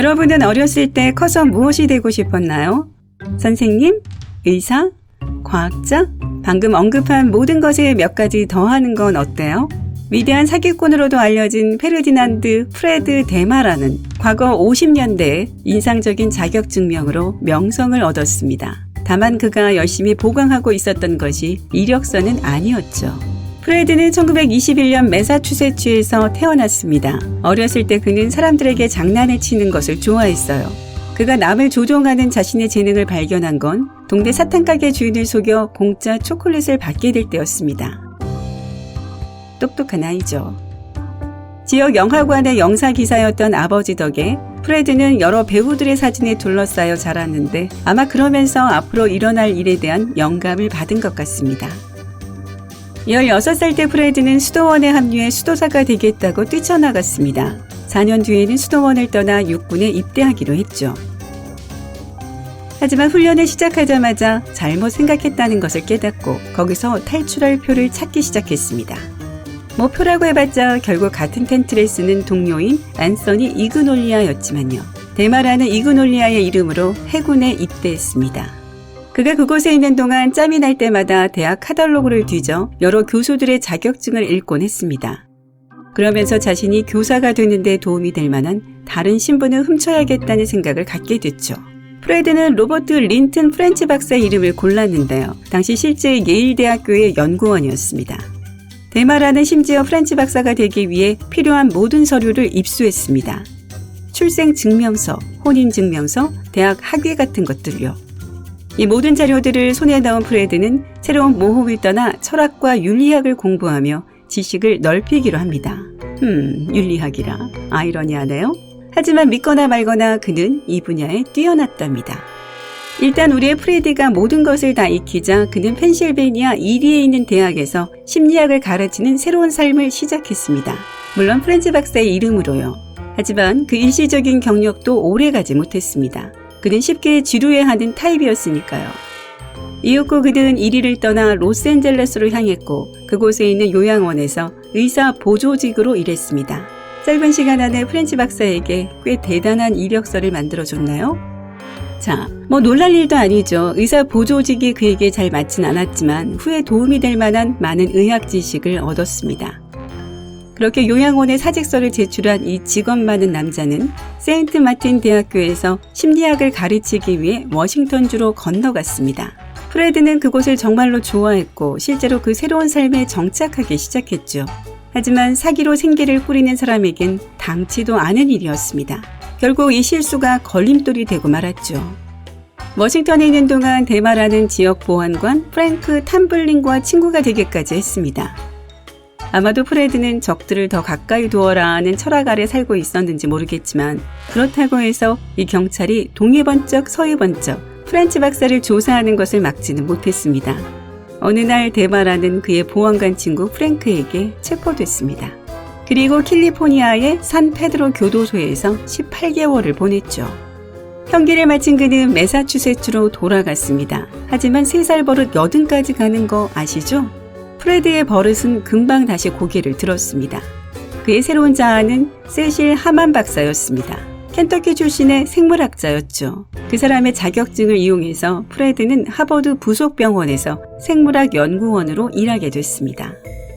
여러분은 어렸을 때 커서 무엇이 되고 싶었나요? 선생님? 의사? 과학자? 방금 언급한 모든 것에 몇 가지 더하는 건 어때요? 위대한 사기꾼으로도 알려진 페르디난드 프레드 데마라는 과거 50년대에 인상적인 자격증명으로 명성을 얻었습니다. 다만 그가 열심히 보강하고 있었던 것이 이력서는 아니었죠. 프레드는 1921년 매사추세츠에서 태어났습니다. 어렸을 때 그는 사람들에게 장난을 치는 것을 좋아했어요. 그가 남을 조종하는 자신의 재능을 발견한 건 동네 사탕가게 주인을 속여 공짜 초콜릿을 받게 될 때였습니다. 똑똑한 아이죠. 지역 영화관의 영사기사였던 아버지 덕에 프레드는 여러 배우들의 사진에 둘러싸여 자랐는데 아마 그러면서 앞으로 일어날 일에 대한 영감을 받은 것 같습니다. 16살 때 프레드는 수도원에 합류해 수도사가 되겠다고 뛰쳐나갔습니다. 4년 뒤에는 수도원을 떠나 육군에 입대하기로 했죠. 하지만 훈련을 시작하자마자 잘못 생각했다는 것을 깨닫고 거기서 탈출할 표를 찾기 시작했습니다. 뭐 표라고 해봤자 결국 같은 텐트를 쓰는 동료인 앤서니 이그놀리아였지만요. 데마라는 이그놀리아의 이름으로 해군에 입대했습니다. 그가 그곳에 있는 동안 짬이 날 때마다 대학 카탈로그를 뒤져 여러 교수들의 자격증을 읽곤 했습니다. 그러면서 자신이 교사가 되는 데 도움이 될 만한 다른 신분을 훔쳐야겠다는 생각을 갖게 됐죠. 프레드는 로버트 린튼 프렌치 박사의 이름을 골랐는데요. 당시 실제 예일대학교의 연구원이었습니다. 데마라는 심지어 프렌치 박사가 되기 위해 필요한 모든 서류를 입수했습니다. 출생증명서, 혼인증명서, 대학 학위 같은 것들요. 이 모든 자료들을 손에 넣은 프레드는 새로운 모험을 떠나 철학과 윤리학을 공부하며 지식을 넓히기로 합니다. 윤리학이라 아이러니하네요. 하지만 믿거나 말거나 그는 이 분야에 뛰어났답니다. 일단 우리의 프레드가 모든 것을 다 익히자 그는 펜실베니아 이리에 있는 대학에서 심리학을 가르치는 새로운 삶을 시작했습니다. 물론 프렌치 박사의 이름으로요. 하지만 그 일시적인 경력도 오래가지 못했습니다. 그는 쉽게 지루해하는 타입이었으니까요. 이윽고 그는 이리를 떠나 로스앤젤레스로 향했고 그곳에 있는 요양원에서 의사 보조직으로 일했습니다. 짧은 시간 안에 프렌치 박사에게 꽤 대단한 이력서를 만들어줬나요? 자, 놀랄 일도 아니죠. 의사 보조직이 그에게 잘 맞진 않았지만 후에 도움이 될 만한 많은 의학 지식을 얻었습니다. 그렇게 요양원에 사직서를 제출한 이 직업 많은 남자는 세인트 마틴 대학교에서 심리학을 가르치기 위해 워싱턴주로 건너갔습니다. 프레드는 그곳을 정말로 좋아했고 실제로 그 새로운 삶에 정착하기 시작했죠. 하지만 사기로 생계를 꾸리는 사람에겐 당치도 않은 일이었습니다. 결국 이 실수가 걸림돌이 되고 말았죠. 워싱턴에 있는 동안 데마라는 지역 보안관 프랭크 탐블린과 친구가 되기까지 했습니다. 아마도 프레드는 적들을 더 가까이 두어라 하는 철학 아래 살고 있었는지 모르겠지만 그렇다고 해서 이 경찰이 동해 번쩍 서해 번쩍 프렌치 박사를 조사하는 것을 막지는 못했습니다. 어느 날 데마라는 그의 보안관 친구 프랭크에게 체포됐습니다. 그리고 캘리포니아의 산 페드로 교도소에서 18개월을 보냈죠. 형기를 마친 그는 매사추세츠로 돌아갔습니다. 하지만 3살 버릇 80까지 가는 거 아시죠? 프레드의 버릇은 금방 다시 고개를 들었습니다. 그의 새로운 자아는 세실 하만 박사였습니다. 켄터키 출신의 생물학자였죠. 그 사람의 자격증을 이용해서 프레드는 하버드 부속병원에서 생물학 연구원으로 일하게 됐습니다.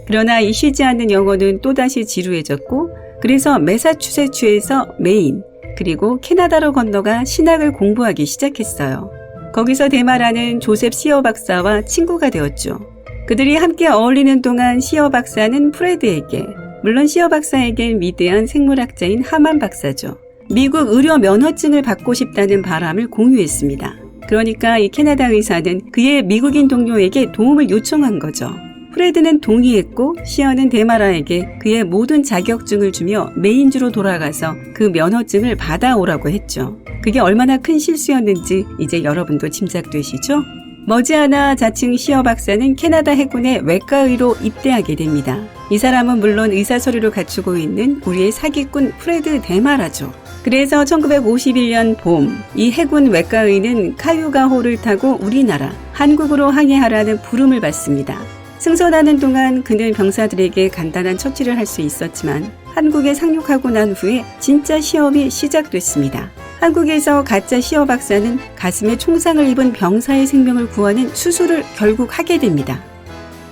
그러나 이 쉬지 않는 영어는 또다시 지루해졌고 그래서 매사추세츠에서 메인 그리고 캐나다로 건너가 신학을 공부하기 시작했어요. 거기서 데마라는 조셉 시어 박사와 친구가 되었죠. 그들이 함께 어울리는 동안 시어 박사는 프레드에게, 물론 시어 박사에겐 위대한 생물학자인 하만 박사죠. 미국 의료 면허증을 받고 싶다는 바람을 공유했습니다. 그러니까 이 캐나다 의사는 그의 미국인 동료에게 도움을 요청한 거죠. 프레드는 동의했고 시어는 데마라에게 그의 모든 자격증을 주며 메인주로 돌아가서 그 면허증을 받아오라고 했죠. 그게 얼마나 큰 실수였는지 이제 여러분도 짐작되시죠? 머지않아 자칭 시어 박사는 캐나다 해군의 외과의로 입대하게 됩니다. 이 사람은 물론 의사 서류를 갖추고 있는 우리의 사기꾼 프레드 데마라죠. 그래서 1951년 봄, 이 해군 외과의는 카유가호를 타고 우리나라, 한국으로 항해하라는 부름을 받습니다. 승선하는 동안 그는 병사들에게 간단한 처치를 할 수 있었지만 한국에 상륙하고 난 후에 진짜 시험이 시작됐습니다. 한국에서 가짜 시어 박사는 가슴에 총상을 입은 병사의 생명을 구하는 수술을 결국 하게 됩니다.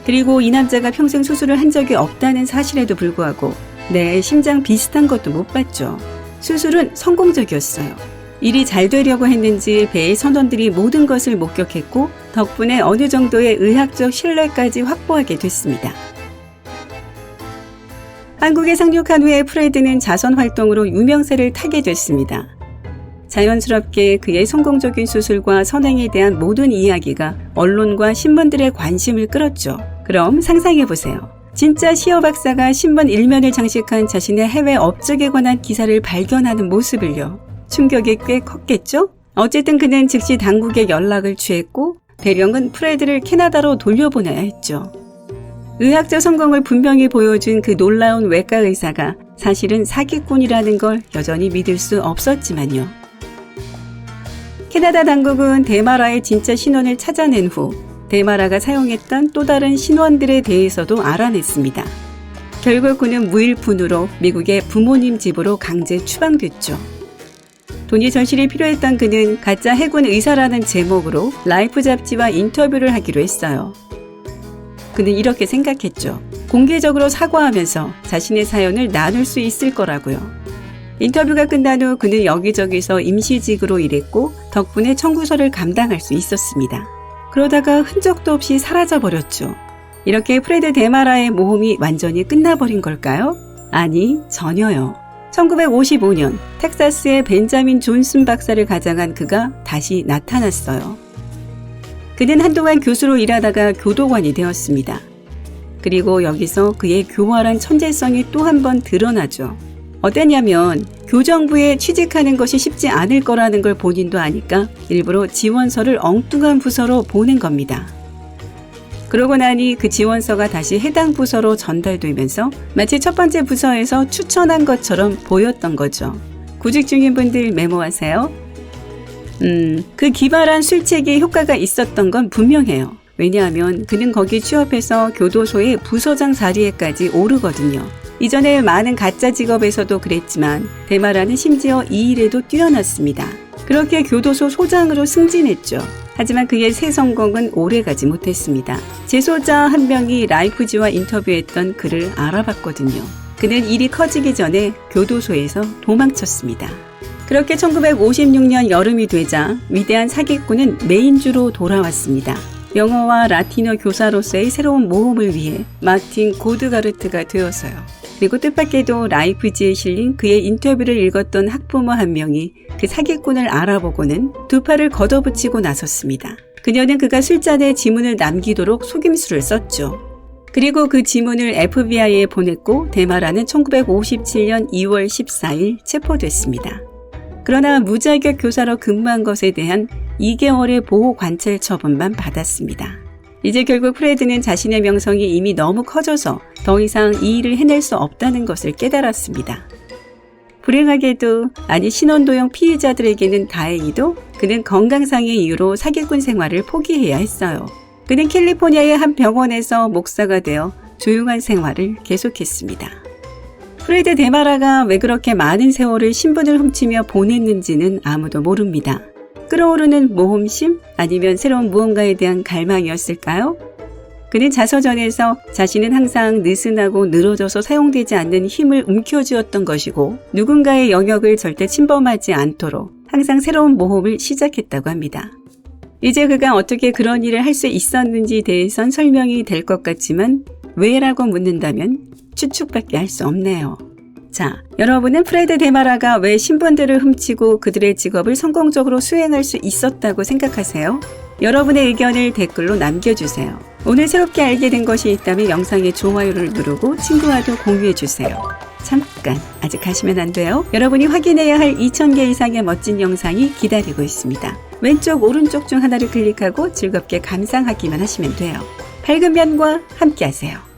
그리고 이 남자가 평생 수술을 한 적이 없다는 사실에도 불구하고 내 심장 비슷한 것도 못 봤죠. 수술은 성공적이었어요. 일이 잘 되려고 했는지 배의 선원들이 모든 것을 목격했고 덕분에 어느 정도의 의학적 신뢰까지 확보하게 됐습니다. 한국에 상륙한 후에 프레드는 자선 활동으로 유명세를 타게 됐습니다. 자연스럽게 그의 성공적인 수술과 선행에 대한 모든 이야기가 언론과 신문들의 관심을 끌었죠. 그럼 상상해보세요. 진짜 시어 박사가 신문 일면을 장식한 자신의 해외 업적에 관한 기사를 발견하는 모습을요. 충격이 꽤 컸겠죠? 어쨌든 그는 즉시 당국에 연락을 취했고 대령은 프레드를 캐나다로 돌려보내야 했죠. 의학적 성공을 분명히 보여준 그 놀라운 외과 의사가 사실은 사기꾼이라는 걸 여전히 믿을 수 없었지만요. 캐나다 당국은 데마라의 진짜 신원을 찾아낸 후 데마라가 사용했던 또 다른 신원들에 대해서도 알아냈습니다. 결국 그는 무일푼으로 미국의 부모님 집으로 강제 추방됐죠. 돈이 절실히 필요했던 그는 가짜 해군 의사라는 제목으로 라이프 잡지와 인터뷰를 하기로 했어요. 그는 이렇게 생각했죠. 공개적으로 사과하면서 자신의 사연을 나눌 수 있을 거라고요. 인터뷰가 끝난 후 그는 여기저기서 임시직으로 일했고 덕분에 청구서를 감당할 수 있었습니다. 그러다가 흔적도 없이 사라져버렸죠. 이렇게 프레드 데마라의 모험이 완전히 끝나버린 걸까요? 아니, 전혀요. 1955년 텍사스의 벤자민 존슨 박사를 가장한 그가 다시 나타났어요. 그는 한동안 교수로 일하다가 교도관이 되었습니다. 그리고 여기서 그의 교활한 천재성이 또 한 번 드러나죠. 어땠냐면 교정부에 취직하는 것이 쉽지 않을 거라는 걸 본인도 아니까 일부러 지원서를 엉뚱한 부서로 보낸 겁니다. 그러고 나니 그 지원서가 다시 해당 부서로 전달되면서 마치 첫 번째 부서에서 추천한 것처럼 보였던 거죠. 구직 중인 분들 메모하세요. 그 기발한 술책이 효과가 있었던 건 분명해요. 왜냐하면 그는 거기 취업해서 교도소의 부서장 자리에까지 오르거든요. 이전에 많은 가짜 직업에서도 그랬지만 데마라는 심지어 이 일에도 뛰어났습니다. 그렇게 교도소 소장으로 승진했죠. 하지만 그의 새 성공은 오래가지 못했습니다. 재소자 한 명이 라이프지와 인터뷰했던 그를 알아봤거든요. 그는 일이 커지기 전에 교도소에서 도망쳤습니다. 그렇게 1956년 여름이 되자 위대한 사기꾼은 메인주로 돌아왔습니다. 영어와 라틴어 교사로서의 새로운 모험을 위해 마틴 고드가르트가 되어서요. 그리고 뜻밖에도 라이프지에 실린 그의 인터뷰를 읽었던 학부모 한 명이 그 사기꾼을 알아보고는 두 팔을 걷어붙이고 나섰습니다. 그녀는 그가 술잔에 지문을 남기도록 속임수를 썼죠. 그리고 그 지문을 FBI에 보냈고 데마라는 1957년 2월 14일 체포됐습니다. 그러나 무자격 교사로 근무한 것에 대한 2개월의 보호 관찰 처분만 받았습니다. 이제 결국 프레드는 자신의 명성이 이미 너무 커져서 더 이상 이 일을 해낼 수 없다는 것을 깨달았습니다. 불행하게도 아니 신원도용 피해자들에게는 다행히도 그는 건강상의 이유로 사기꾼 생활을 포기해야 했어요. 그는 캘리포니아의 한 병원에서 목사가 되어 조용한 생활을 계속했습니다. 프레드 데마라가 왜 그렇게 많은 세월을 신분을 훔치며 보냈는지는 아무도 모릅니다. 끓어오르는 모험심? 아니면 새로운 무언가에 대한 갈망이었을까요? 그는 자서전에서 자신은 항상 느슨하고 늘어져서 사용되지 않는 힘을 움켜쥐었던 것이고 누군가의 영역을 절대 침범하지 않도록 항상 새로운 모험을 시작했다고 합니다. 이제 그가 어떻게 그런 일을 할 수 있었는지에 대해선 설명이 될 것 같지만 왜라고 묻는다면 추측밖에 할 수 없네요. 자, 여러분은 프레드 데마라가 왜 신분들을 훔치고 그들의 직업을 성공적으로 수행할 수 있었다고 생각하세요? 여러분의 의견을 댓글로 남겨주세요. 오늘 새롭게 알게 된 것이 있다면 영상에 좋아요를 누르고 친구와도 공유해주세요. 잠깐, 아직 가시면 안 돼요. 여러분이 확인해야 할 2000개 이상의 멋진 영상이 기다리고 있습니다. 왼쪽 오른쪽 중 하나를 클릭하고 즐겁게 감상하기만 하시면 돼요. 밝은 면과 함께 하세요.